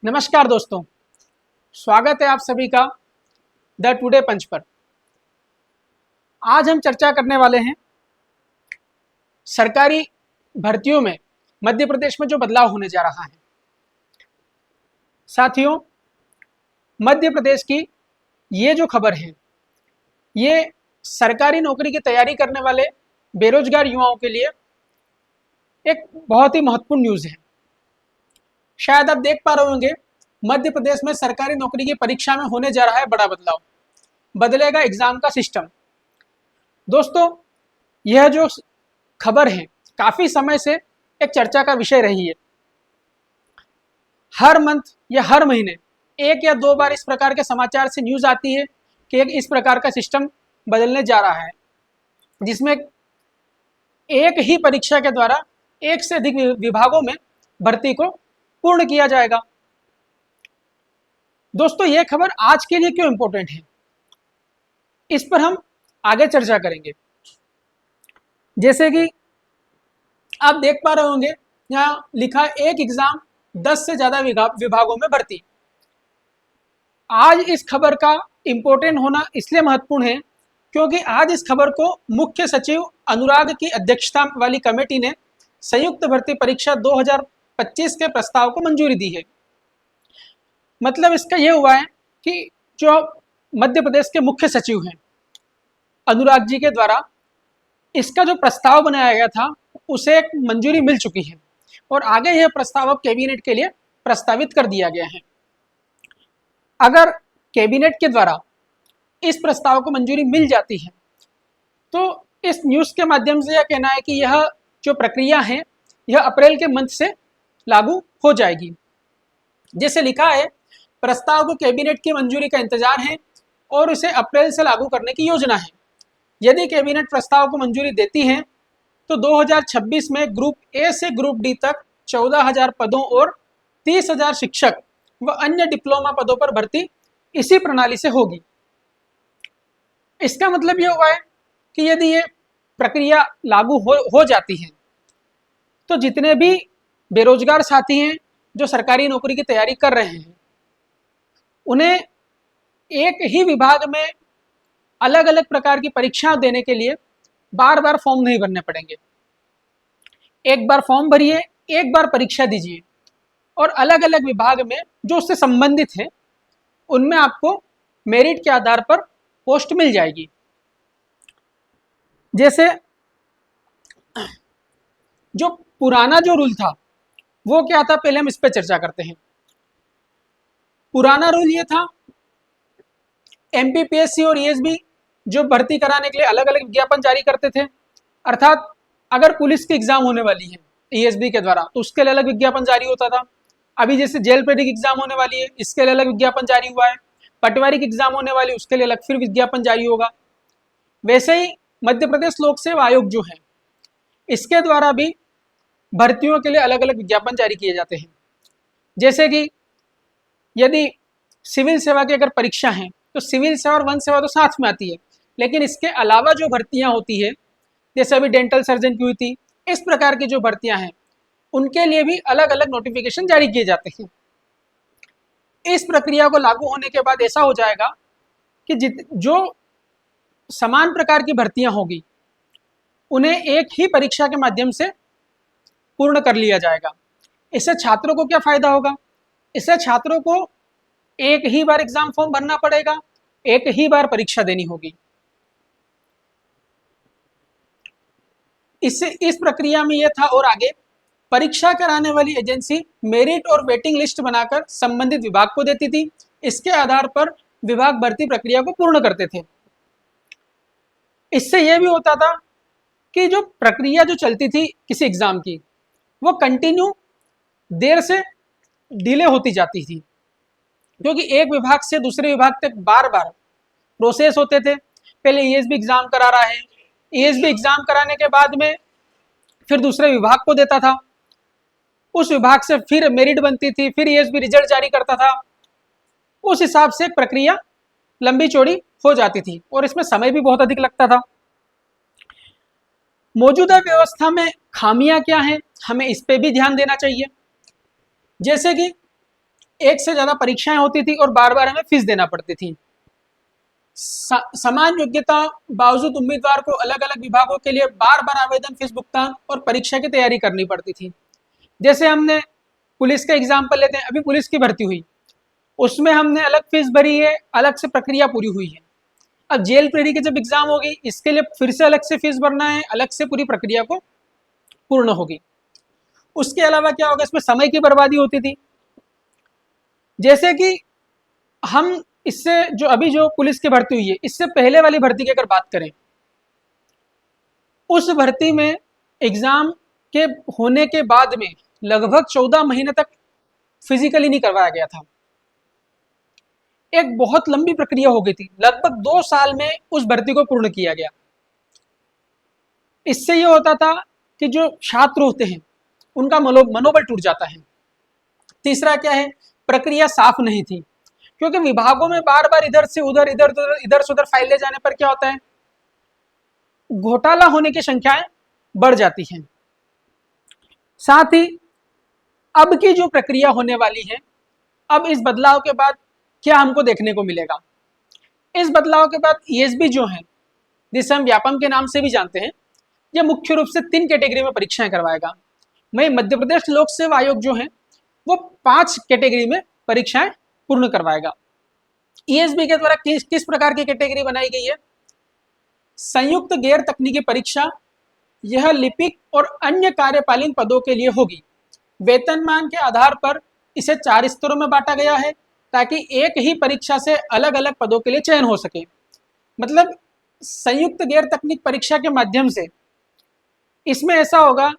नमस्कार दोस्तों, स्वागत है आप सभी का द टुडे पंच पर। आज हम चर्चा करने वाले हैं सरकारी भर्तियों में मध्य प्रदेश में जो बदलाव होने जा रहा है। साथियों, मध्य प्रदेश की ये जो खबर है, ये सरकारी नौकरी की तैयारी करने वाले बेरोजगार युवाओं के लिए एक बहुत ही महत्वपूर्ण न्यूज़ है। शायद आप देख पा रहे होंगे, मध्य प्रदेश में सरकारी नौकरी की परीक्षा में होने जा रहा है बड़ा बदलाव। बदलेगा एग्जाम का सिस्टम। दोस्तों, यह जो खबर है काफी समय से एक चर्चा का विषय रही है। हर मंथ या हर महीने एक या दो बार इस प्रकार के समाचार से न्यूज आती है कि एक इस प्रकार का सिस्टम बदलने जा रहा है, जिसमें एक ही परीक्षा के द्वारा एक से अधिक विभागों में भर्ती को पूर्ण किया जाएगा। दोस्तों, यह खबर आज के लिए क्यों इंपॉर्टेंट है, इस पर हम आगे चर्चा करेंगे। जैसे कि आप देख पा रहे होंगे, यहाँ लिखा एक एग्जाम 10 से ज्यादा विभागों में भर्ती। आज इस खबर का इंपॉर्टेंट होना इसलिए महत्वपूर्ण है क्योंकि आज इस खबर को मुख्य सचिव अनुराग की अध्यक्षता वाली कमेटी ने संयुक्त भर्ती परीक्षा 2025 के प्रस्ताव को मंजूरी दी है। मतलब इसका यह हुआ है कि जो मध्य प्रदेश के मुख्य सचिव हैं अनुराग जी के द्वारा इसका जो प्रस्ताव बनाया गया था उसे एक मंजूरी मिल चुकी है और आगे यह प्रस्ताव अब कैबिनेट के लिए प्रस्तावित कर दिया गया है। अगर कैबिनेट के द्वारा इस प्रस्ताव को मंजूरी मिल जाती है तो इस न्यूज़ के माध्यम से यह कहना है कि यह जो प्रक्रिया है यह अप्रैल के मंथ से लागू हो जाएगी। जैसे लिखा है, प्रस्ताव को कैबिनेट की मंजूरी का इंतजार है और इसे अप्रैल से लागू करने की योजना है। यदि कैबिनेट प्रस्ताव को मंजूरी देती है तो 2026 में ग्रुप ए से ग्रुप डी तक 14,000 पदों और 30,000 शिक्षक व अन्य डिप्लोमा पदों पर भर्ती इसी प्रणाली से होगी। इसका मतलब यह हुआ है कि यदि ये प्रक्रिया लागू हो जाती है तो जितने भी बेरोजगार साथी हैं जो सरकारी नौकरी की तैयारी कर रहे हैं उन्हें एक ही विभाग में अलग अलग प्रकार की परीक्षाएं देने के लिए बार बार फॉर्म नहीं भरने पड़ेंगे। एक बार फॉर्म भरिए, एक बार परीक्षा दीजिए और अलग अलग विभाग में जो उससे संबंधित है उनमें आपको मेरिट के आधार पर पोस्ट मिल जाएगी। जैसे जो पुराना जो रूल था वो क्या था, पहले हम इस पर चर्चा करते हैं। पुराना रूल ये था, एमपीपीएससी और ईएसबी जो भर्ती कराने के लिए अलग अलग विज्ञापन जारी करते थे। अर्थात अगर पुलिस की एग्जाम होने वाली है ईएसबी के द्वारा तो उसके लिए अलग विज्ञापन जारी होता था। अभी जैसे जेल पेडिक एग्जाम होने वाली है, इसके लिए अलग विज्ञापन जारी हुआ है। पटवारी की एग्जाम होने वाली है, उसके लिए अलग फिर विज्ञापन जारी होगा। वैसे ही मध्य प्रदेश लोक सेवा आयोग जो है इसके द्वारा भी भर्तियों के लिए अलग अलग विज्ञापन जारी किए जाते हैं। जैसे कि यदि सिविल सेवा की अगर परीक्षा है तो सिविल सेवा और वन सेवा तो साथ में आती है, लेकिन इसके अलावा जो भर्तियां होती है जैसे अभी डेंटल सर्जन की हुई थी, इस प्रकार की जो भर्तियां हैं उनके लिए भी अलग अलग नोटिफिकेशन जारी किए जाते हैं। इस प्रक्रिया को लागू होने के बाद ऐसा हो जाएगा कि जो समान प्रकार की भर्तियां होगी उन्हें एक ही परीक्षा के माध्यम से पूर्ण कर लिया जाएगा। इससे छात्रों को क्या फायदा होगा? इससे छात्रों को एक ही बार एग्जाम फॉर्म भरना पड़ेगा, एक ही बार परीक्षा देनी होगी। इस प्रक्रिया में यह था और आगे परीक्षा कराने वाली एजेंसी मेरिट और वेटिंग लिस्ट बनाकर संबंधित विभाग को देती थी। इसके आधार पर विभाग भर्ती प्रक्रिया को पूर्ण करते थे। इससे यह भी होता था कि जो प्रक्रिया जो चलती थी किसी एग्जाम की वो कंटिन्यू देर से डिले होती जाती थी, क्योंकि एक विभाग से दूसरे विभाग तक बार बार प्रोसेस होते थे। पहले ईएसबी एग्जाम करा रहा है, ईएसबी एग्जाम कराने के बाद में फिर दूसरे विभाग को देता था, उस विभाग से फिर मेरिट बनती थी, फिर ईएसबी रिजल्ट जारी करता था। उस हिसाब से प्रक्रिया लंबी चौड़ी हो जाती थी और इसमें समय भी बहुत अधिक लगता था। मौजूदा व्यवस्था में खामियां क्या हैं, हमें इस पे भी ध्यान देना चाहिए। जैसे कि एक से ज्यादा परीक्षाएं होती थी और बार बार हमें फीस देना पड़ती थी। समान योग्यता बावजूद उम्मीदवार को अलग अलग विभागों के लिए बार बार आवेदन, फीस भुगतान और परीक्षा की तैयारी करनी पड़ती थी। जैसे हमने पुलिस का एग्जाम्पल लेते हैं, अभी पुलिस की भर्ती हुई, उसमें हमने अलग फीस भरी है, अलग से प्रक्रिया पूरी हुई है। अब जेल प्रेरी की जब एग्जाम होगी, इसके लिए फिर से अलग से फीस भरना है, अलग से पूरी प्रक्रिया को पूर्ण होगी। उसके अलावा क्या होगा, इसमें समय की बर्बादी होती थी। जैसे कि हम इससे जो अभी जो पुलिस की भर्ती हुई है, इससे पहले वाली भर्ती की अगर बात करें, उस भर्ती में एग्जाम के होने के बाद में लगभग 14 महीने तक फिजिकली नहीं करवाया गया था। एक बहुत लंबी प्रक्रिया हो गई थी, लगभग 2 साल में उस भर्ती को पूर्ण किया गया। इससे ये होता था कि जो छात्र होते हैं उनका मनोबल टूट जाता है। तीसरा क्या है, प्रक्रिया साफ नहीं थी, क्योंकि विभागों में बार बार इधर से उधर इधर से उधर फाइल ले जाने पर क्या होता है, घोटाला होने की संख्याएं बढ़ जाती हैं। साथ ही अब की जो प्रक्रिया होने वाली है, अब इस बदलाव के बाद क्या हमको देखने को मिलेगा। इस बदलाव के बाद ईएसबी जो है, जिसे हम व्यापम के नाम से भी जानते हैं, यह मुख्य रूप से 3 कैटेगरी में परीक्षाएं करवाएगा। वहीं मध्य प्रदेश लोक सेवा आयोग जो है वो 5 कैटेगरी में परीक्षाएं पूर्ण करवाएगा। ईएसबी के द्वारा किस किस प्रकार की कैटेगरी बनाई गई है, संयुक्त गैर तकनीकी परीक्षा, यह लिपिक और अन्य कार्यपालिक पदों के लिए होगी। वेतनमान के आधार पर इसे 4 स्तरों में बांटा गया है, ताकि एक ही परीक्षा से अलग अलग पदों के लिए चयन हो सके। मतलब संयुक्त गैर तकनीक परीक्षा के माध्यम से इसमें ऐसा होगा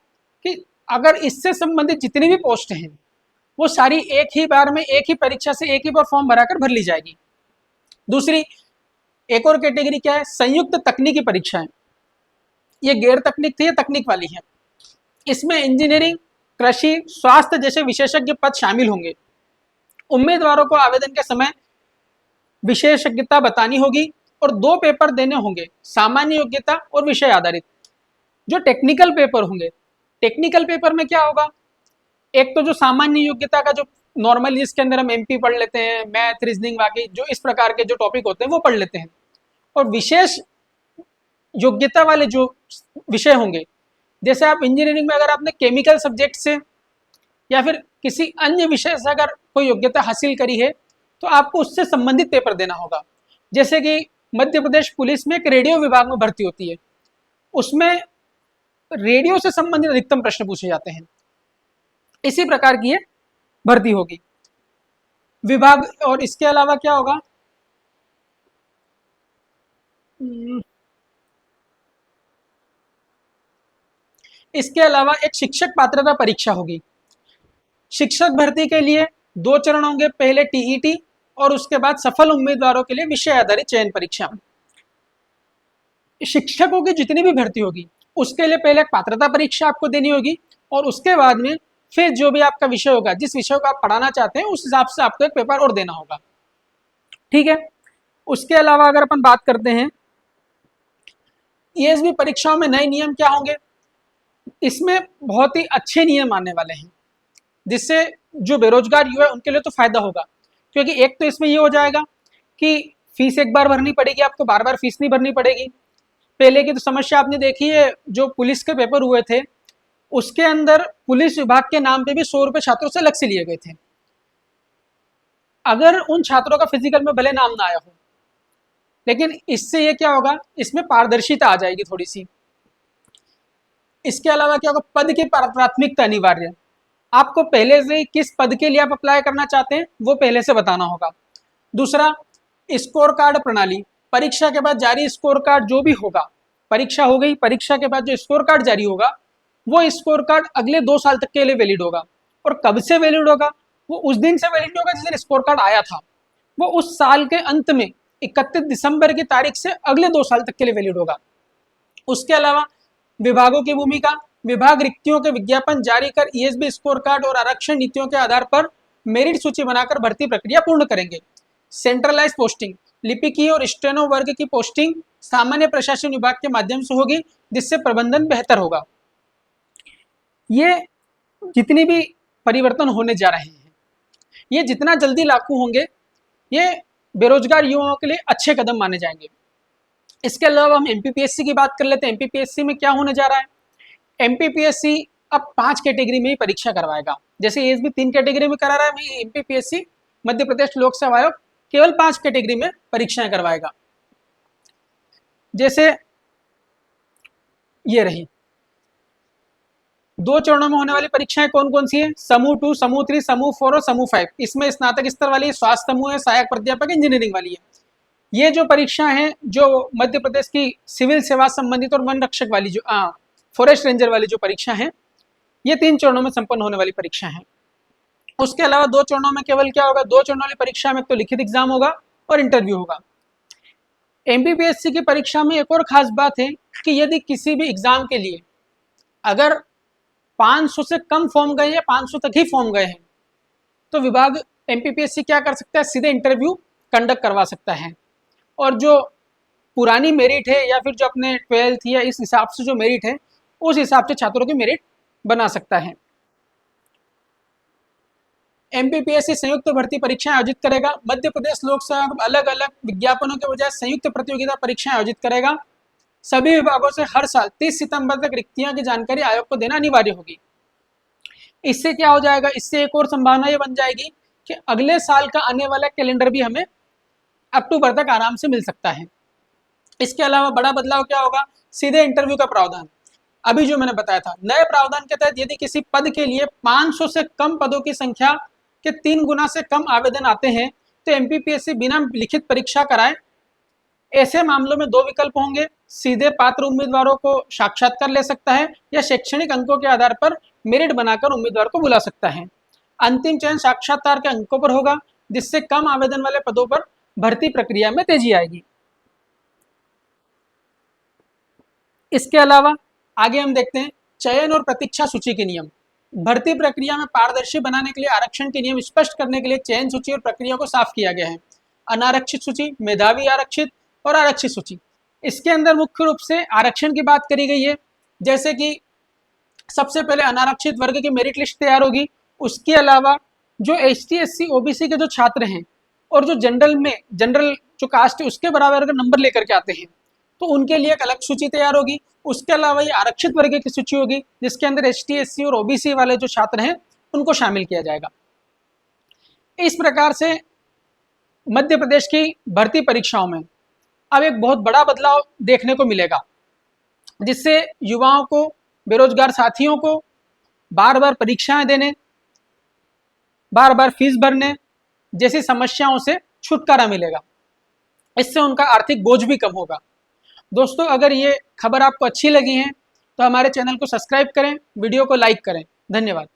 कि अगर इससे संबंधित जितनी भी पोस्ट हैं वो सारी एक ही बार में, एक ही परीक्षा से एक ही बार फॉर्म भराकर भर ली जाएगी। दूसरी एक और कैटेगरी क्या है, संयुक्त तकनीकी परीक्षाएं। ये गैर तकनीक थी, ये तकनीक वाली है। इसमें इंजीनियरिंग, कृषि, स्वास्थ्य जैसे विशेषज्ञ पद शामिल होंगे। उम्मीदवारों को आवेदन के समय विशेषज्ञता बतानी होगी और 2 पेपर देने होंगे, सामान्य योग्यता और विषय आधारित। जो टेक्निकल पेपर होंगे, टेक्निकल पेपर में क्या होगा, एक तो जो सामान्य योग्यता का जो नॉर्मली जिसके अंदर हम एमपी पढ़ लेते हैं, मैथ, रीजनिंग, बाकी जो इस प्रकार के जो टॉपिक होते हैं वो पढ़ लेते हैं। और विशेष योग्यता वाले जो विषय होंगे, जैसे आप इंजीनियरिंग में अगर आपने केमिकल सब्जेक्ट से या फिर किसी अन्य विषय से अगर कोई योग्यता हासिल करी है, तो आपको उससे संबंधित पेपर देना होगा। जैसे कि मध्य प्रदेश पुलिस में एक रेडियो विभाग में भर्ती होती है, उसमें रेडियो से संबंधित अधिकतम प्रश्न पूछे जाते हैं। इसी प्रकार की ये भर्ती होगी विभाग। और इसके अलावा क्या होगा, इसके अलावा एक शिक्षक पात्रता परीक्षा होगी। शिक्षक भर्ती के लिए 2 चरण होंगे, पहले टीईटी और उसके बाद सफल उम्मीदवारों के लिए विषय आधारित चयन परीक्षा। शिक्षकों की जितनी भी भर्ती होगी उसके लिए पहले एक पात्रता परीक्षा आपको देनी होगी और उसके बाद में फिर जो भी आपका विषय होगा, जिस विषय को आप पढ़ाना चाहते हैं उस हिसाब से आपको एक पेपर और देना होगा। ठीक है। उसके अलावा अगर अपन बात करते हैं ईएसबी परीक्षाओं में नए नियम क्या होंगे, इसमें बहुत ही अच्छे नियम आने वाले हैं, जिससे जो बेरोजगार युवा है उनके लिए तो फायदा होगा। क्योंकि एक तो इसमें ये हो जाएगा कि फीस एक बार भरनी पड़ेगी, आपको बार बार फीस नहीं भरनी पड़ेगी। पहले की तो समस्या आपने देखी है, जो पुलिस के पेपर हुए थे उसके अंदर पुलिस विभाग के नाम पे भी 100 रुपए छात्रों से अलग से लिए गए थे। अगर उन छात्रों का फिजिकल में भले नाम ना आया हो, लेकिन इससे ये क्या होगा, इसमें पारदर्शिता आ जाएगी थोड़ी सी। इसके अलावा क्या होगा, पद की प्राथमिकता अनिवार्य। आपको पहले से किस पद के लिए आप अप्लाई करना चाहते हैं वो पहले से बताना होगा। दूसरा, स्कोर कार्ड प्रणाली। परीक्षा के बाद जारी स्कोर कार्ड जो भी होगा, परीक्षा हो गई, परीक्षा के बाद जो स्कोर कार्ड जारी होगा वो स्कोर कार्ड अगले 2 साल तक के लिए वैलिड होगा। और कब से वैलिड होगा, वो उस दिन से वैलिड होगा जिस दिन स्कोर कार्ड आया था। वो उस साल के अंत में 31 दिसंबर की तारीख से अगले 2 साल तक के लिए वैलिड होगा। उसके अलावा विभागों की भूमिका, विभाग रिक्तियों के विज्ञापन जारी कर ईएसबी स्कोर कार्ड और आरक्षण नीतियों के आधार पर मेरिट सूची बनाकर भर्ती प्रक्रिया पूर्ण करेंगे। सेंट्रलाइज पोस्टिंग, लिपिकीय और स्टेनो वर्ग की पोस्टिंग सामान्य प्रशासन विभाग के माध्यम से होगी, जिससे प्रबंधन बेहतर होगा। ये जितनी भी परिवर्तन होने जा रहे हैं, ये जितना जल्दी लागू होंगे ये बेरोजगार युवाओं के लिए अच्छे कदम माने जाएंगे। इसके अलावा हम एमपीपीएससी की बात कर लेते हैं। एमपीपीएससी में क्या होने जा रहा है, एमपीपीएससी अब 5 कैटेगरी में ही परीक्षा करवाएगा। जैसे एसबी 3 कैटेगरी में करा रहा है, वही एमपीपीएससी मध्य प्रदेश लोक सेवा आयोग केवल 5 कैटेगरी में परीक्षाएं करवाएगा। जैसे ये रही 2 चरणों में होने वाली परीक्षाएं कौन कौन सी है, समूह 2, समूह 3, समूह 4 और समूह 5। इसमें स्नातक स्तर वाली स्वास्थ्य समूह है, सहायक प्राध्यापक, इंजीनियरिंग वाली है। ये जो परीक्षा है जो मध्य प्रदेश की सिविल सेवा संबंधित और वन रक्षक वाली जो फॉरेस्ट रेंजर वाली जो परीक्षा है, ये 3 चरणों में संपन्न होने वाली परीक्षा है। उसके अलावा 2 चरणों में केवल क्या होगा, 2 चरणों वाली परीक्षा में तो लिखित एग्जाम होगा और इंटरव्यू होगा। एमपीपीएससी की परीक्षा में एक और खास बात है कि यदि किसी भी एग्जाम के लिए अगर 500 से कम फॉर्म गए या 500 तक ही फॉर्म गए हैं तो विभाग एमपीपीएससी क्या कर सकता है, सीधे इंटरव्यू कंडक्ट करवा सकता है। और जो पुरानी मेरिट है या फिर जो अपने 12th या इस हिसाब से जो मेरिट है उस हिसाब से छात्रों की मेरिट बना सकता है। एमपीपीएससी संयुक्त भर्ती परीक्षाएं आयोजित करेगा। मध्य प्रदेश लोक सेवा अलग अलग विज्ञापनों के बजाय संयुक्त प्रतियोगिता परीक्षाएं आयोजित करेगा। सभी विभागों से हर साल 30 सितंबर तक रिक्तियां की जानकारी आयोग को देना अनिवार्य होगी। इससे क्या हो जाएगा, इससे एक और संभावना ये बन जाएगी कि अगले साल का आने वाला कैलेंडर भी हमें अक्टूबर तक आराम से मिल सकता है। इसके अलावा बड़ा बदलाव क्या होगा, सीधे इंटरव्यू का प्रावधान। अभी जो मैंने बताया था, नए प्रावधान के तहत यदि किसी पद के लिए 500 से कम पदों की संख्या के 3 गुना से कम आवेदन आते हैं तो एमपीपीएससी बिना लिखित परीक्षा कराए ऐसे मामलों में 2 विकल्प होंगे, सीधे पात्र उम्मीदवारों को साक्षात्कार ले सकता है या शैक्षणिक अंकों के आधार पर मेरिट बनाकर उम्मीदवार को बुला सकता है। अंतिम चयन साक्षात्कार के अंकों पर होगा, जिससे कम आवेदन वाले पदों पर भर्ती प्रक्रिया में तेजी आएगी। इसके अलावा आगे हम देखते हैं चयन और प्रतीक्षा सूची के नियम। भर्ती प्रक्रिया में पारदर्शी बनाने के लिए आरक्षण के नियम स्पष्ट करने के लिए चयन सूची और प्रक्रिया को साफ किया गया है। अनारक्षित सूची, मेधावी आरक्षित और आरक्षित सूची। इसके अंदर मुख्य रूप से आरक्षण की बात करी गई है। जैसे कि सबसे पहले अनारक्षित वर्ग की मेरिट लिस्ट तैयार होगी। उसके अलावा जो एसटी, एससी, ओबीसी के जो छात्र हैं और जो जनरल जो कास्ट है उसके बराबर अगर नंबर लेकर के आते हैं तो उनके लिए एक अलग सूची तैयार होगी। उसके अलावा ये आरक्षित वर्ग की सूची होगी जिसके अंदर एसटी, एससी और ओबीसी वाले जो छात्र हैं उनको शामिल किया जाएगा। इस प्रकार से मध्य प्रदेश की भर्ती परीक्षाओं में अब एक बहुत बड़ा बदलाव देखने को मिलेगा, जिससे युवाओं को, बेरोजगार साथियों को बार बार परीक्षाएं देने, बार बार फीस भरने जैसी समस्याओं से छुटकारा मिलेगा। इससे उनका आर्थिक बोझ भी कम होगा। दोस्तों, अगर ये खबर आपको अच्छी लगी है तो हमारे चैनल को सब्सक्राइब करें, वीडियो को लाइक करें। धन्यवाद।